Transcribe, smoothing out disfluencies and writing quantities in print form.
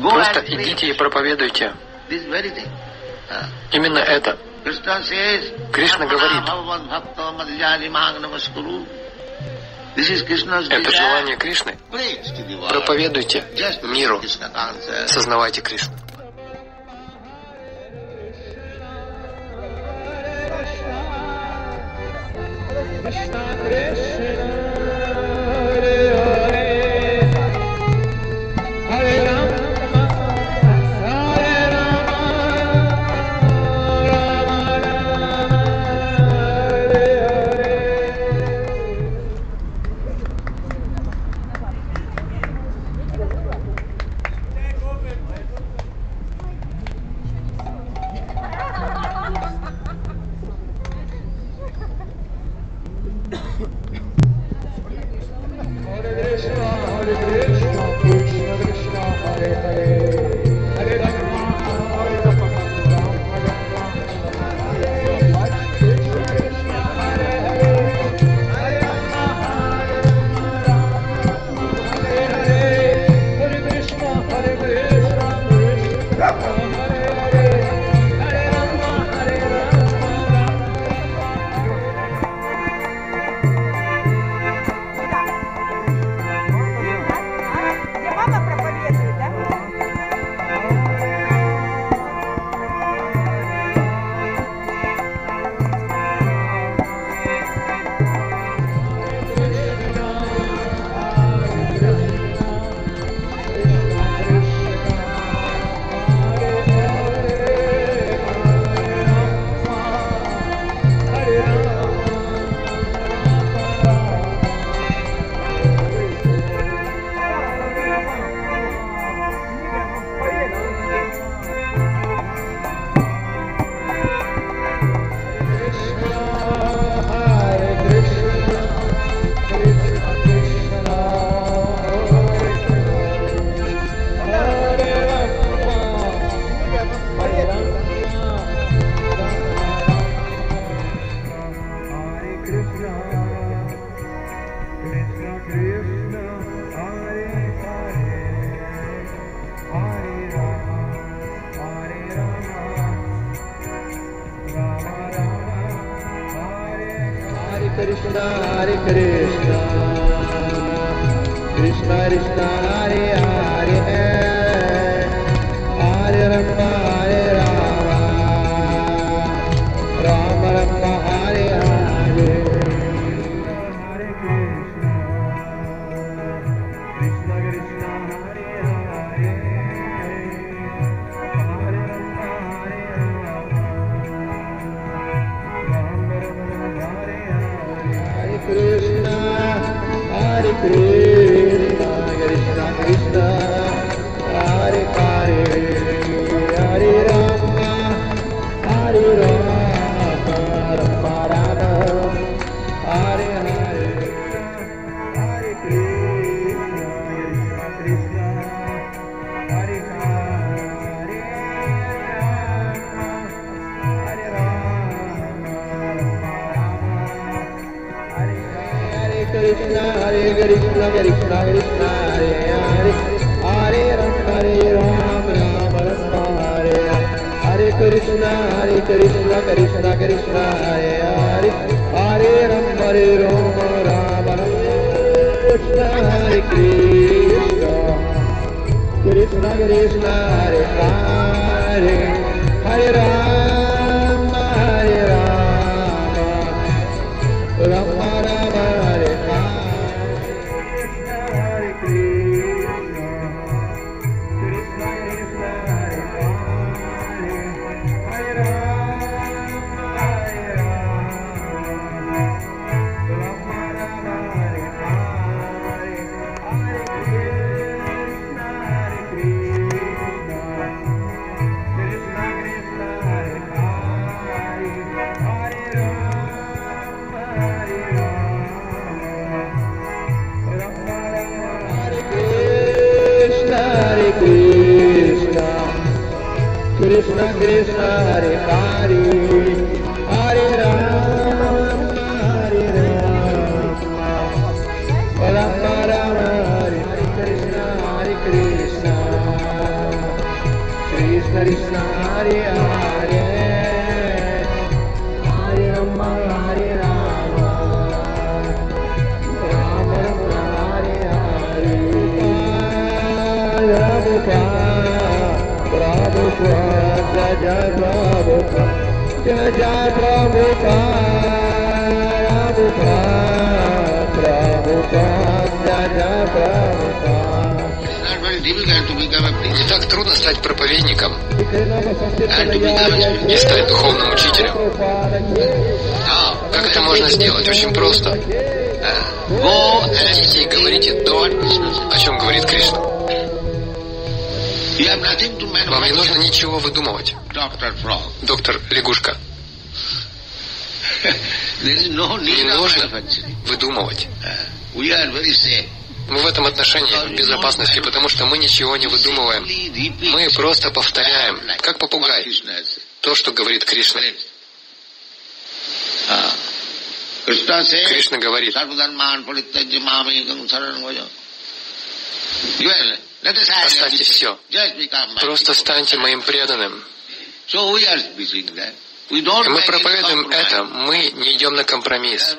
Просто идите и проповедуйте именно это. Кришна говорит, это желание Кришны. Проповедуйте миру, сознавайте Кришну. Krishna Hare Krishna Krishna Krishna Hare Hare Hare Rama Hare Rama Rama Rama Hare Hare Hare Krishna Krishna Krishna Hare Hare Hare Rama Hare Rama Rama Rama Hare Hare Krishna Hare Krishna Krishna Krishna Hare Hare Hare Rama Hare Rama Rama Rama Hare Hare Hare Krishna Krishna Krishna Hare Hare Hare Rama Hare Krishna Hare Krishna Krishna Krishna Hare Hare Hare Rama Rama Rama Hare Hare Krishna Krishna Krishna Hare Hare Hare Rama Rama Krishna Hare Krishna Krishna Krishna Hare Hare Hare Rama Rama Rama Hare Hare Krishna Krishna Krishna Hare Hare Hare Rama Rama Rama Hare Hare Hare Krishna Krishna Krishna Krishna Hare Hare Hare Rama Hare Krishna Krishna Krishna Hare Hare Hare Rama Rama Rama Hare Krishna Krishna Krishna Hare Hare Hare Rama Hare Rama Rama Rama Hare Hare Prabhupada Jai Prabhupada Jai Jai Prabhupada Prabhupada Jai Prabhupada. Не так трудно стать проповедником и стать духовным учителем. Как это можно сделать? Очень просто. Идите и говорите то, о чем говорит Кришна. Вам не нужно ничего выдумывать. Доктор Лягушка. Не нужно выдумывать. Мы в этом отношении в безопасности, потому что мы ничего не выдумываем. Мы просто повторяем, как попугай, то, что говорит Кришна. Кришна говорит: оставьте все, просто станьте моим преданным. И мы проповедуем это, мы не идем на компромисс.